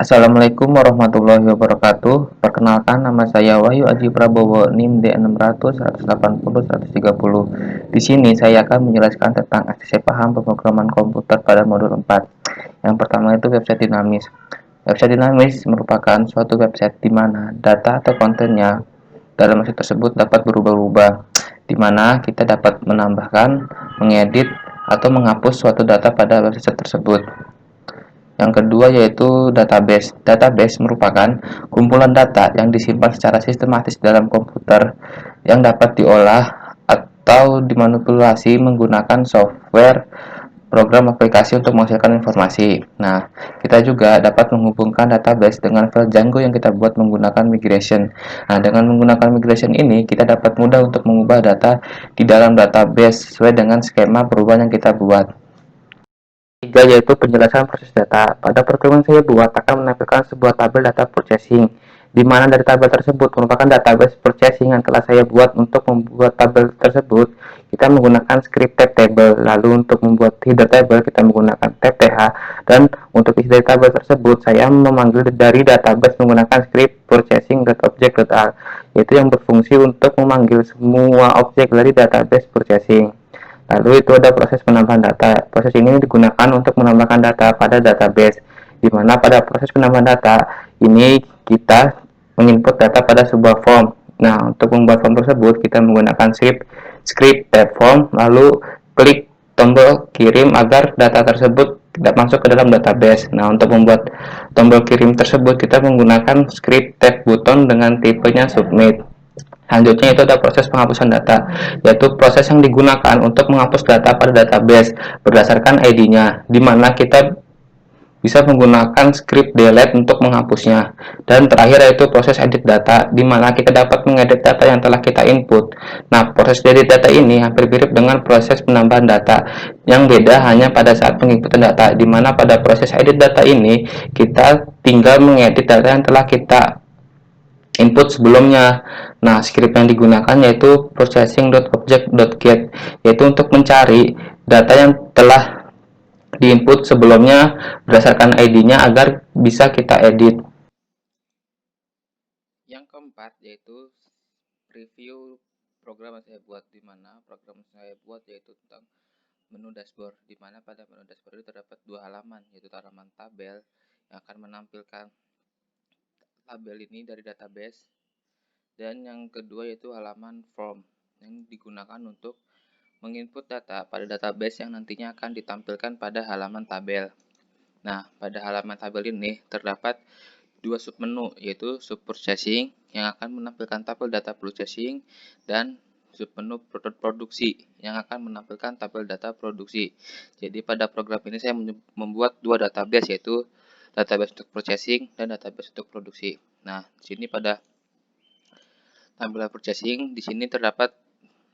Assalamualaikum warahmatullahi wabarakatuh. Perkenalkan, nama saya Wahyu Aji Prabowo, NIM D600 180 130. Di sini saya akan menjelaskan tentang ACC paham pemrograman komputer pada modul 4. Yang pertama itu website dinamis. Website dinamis merupakan suatu website di mana data atau kontennya dalam website tersebut dapat berubah-ubah, di mana kita dapat menambahkan, mengedit, atau menghapus suatu data pada website tersebut. Yang kedua yaitu database. Database merupakan kumpulan data yang disimpan secara sistematis dalam komputer yang dapat diolah atau dimanipulasi menggunakan software, program aplikasi untuk menghasilkan informasi. Nah, kita juga dapat menghubungkan database dengan file Django yang kita buat menggunakan migration. Nah, dengan menggunakan migration ini, kita dapat mudah untuk mengubah data di dalam database sesuai dengan skema perubahan yang kita buat. Ketiga yaitu penjelasan proses data. Pada program yang saya buat akan menampilkan sebuah tabel data purchasing, di mana dari tabel tersebut merupakan database purchasing yang telah saya buat. Untuk membuat tabel tersebut, kita menggunakan scripted table. Lalu untuk membuat header table, kita menggunakan tph. Dan untuk isi dari tabel tersebut, saya memanggil dari database menggunakan script purchasing.object.r, yaitu yang berfungsi untuk memanggil semua objek dari database purchasing. Lalu itu ada proses penambahan data. Proses ini digunakan untuk menambahkan data pada database, di mana pada proses penambahan data ini kita menginput data pada sebuah form. Nah, untuk membuat form tersebut kita menggunakan script type form, lalu klik tombol kirim agar data tersebut tidak masuk ke dalam database. Nah, untuk membuat tombol kirim tersebut kita menggunakan script type button dengan tipenya submit. Selanjutnya itu ada proses penghapusan data, yaitu proses yang digunakan untuk menghapus data pada database berdasarkan ID-nya, di mana kita bisa menggunakan script delete untuk menghapusnya. Dan terakhir yaitu proses edit data, di mana kita dapat mengedit data yang telah kita input. Nah, proses edit data ini hampir mirip dengan proses penambahan data, yang beda hanya pada saat penginputan data, di mana pada proses edit data ini kita tinggal mengedit data yang telah kita input sebelumnya. Nah, script yang digunakan yaitu processing.object.get, yaitu untuk mencari data yang telah diinput sebelumnya berdasarkan ID-nya agar bisa kita edit. Yang keempat yaitu review program yang saya buat, di mana program yang saya buat yaitu tentang menu dashboard, di mana pada menu dashboard itu terdapat dua halaman, yaitu halaman tabel yang akan menampilkan tabel ini dari database, dan yang kedua yaitu halaman form yang digunakan untuk menginput data pada database yang nantinya akan ditampilkan pada halaman tabel. Nah, pada halaman tabel ini terdapat dua submenu, yaitu sub purchasing yang akan menampilkan tabel data purchasing dan submenu produksi yang akan menampilkan tabel data produksi. Jadi pada program ini saya membuat dua database, yaitu database untuk purchasing dan database untuk produksi. Nah, di sini pada tampilan purchasing, di sini terdapat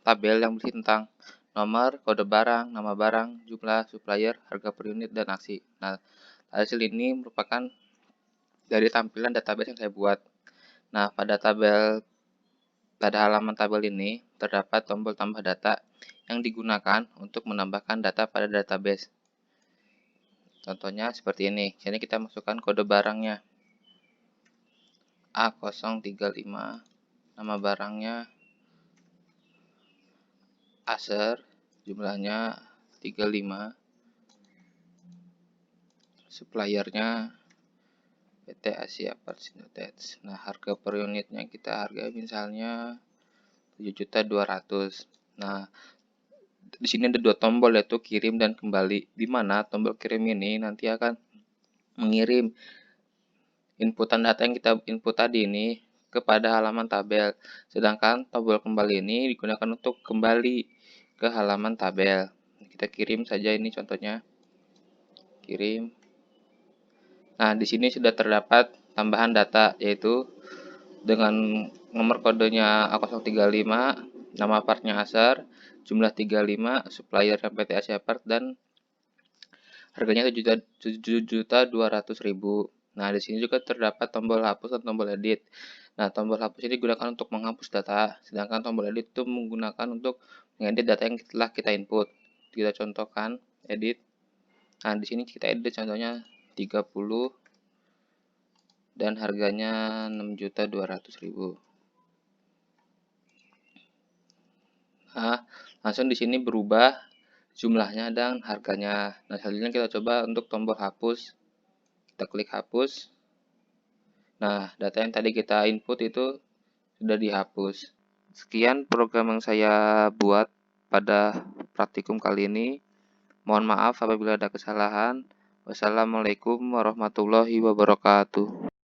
tabel yang berisi tentang nomor, kode barang, nama barang, jumlah supplier, harga per unit, dan aksi. Nah, hasil ini merupakan dari tampilan database yang saya buat. Nah, pada halaman tabel ini terdapat tombol tambah data yang digunakan untuk menambahkan data pada database. Contohnya seperti ini. Sini kita masukkan kode barangnya A035, nama barangnya Acer, jumlahnya 35, suppliernya PT Asia Parts United. Nah, harga per unitnya kita harga misalnya 7.200.000. Nah, di sini ada dua tombol, yaitu kirim dan kembali, di mana tombol kirim ini nanti akan mengirim inputan data yang kita input tadi ini kepada halaman tabel. Sedangkan tombol kembali ini digunakan untuk kembali ke halaman tabel. Kita kirim saja ini contohnya. Kirim. Nah, di sini sudah terdapat tambahan data, yaitu dengan nomor kodenya A035, nama partnya Acer, jumlah 35, supplier PT Asia Part, dan harganya 7.200.000. Nah, di sini juga terdapat tombol hapus dan tombol edit. Nah, tombol hapus ini digunakan untuk menghapus data, sedangkan tombol edit itu menggunakan untuk mengedit data yang telah kita input. Kita contohkan edit. Nah, di sini kita edit contohnya 30 dan harganya 6.200.000. Nah, langsung di sini berubah jumlahnya dan harganya. Nah, selanjutnya kita coba untuk tombol hapus. Kita klik hapus. Nah, data yang tadi kita input itu sudah dihapus. Sekian program yang saya buat pada praktikum kali ini. Mohon maaf apabila ada kesalahan. Wassalamualaikum warahmatullahi wabarakatuh.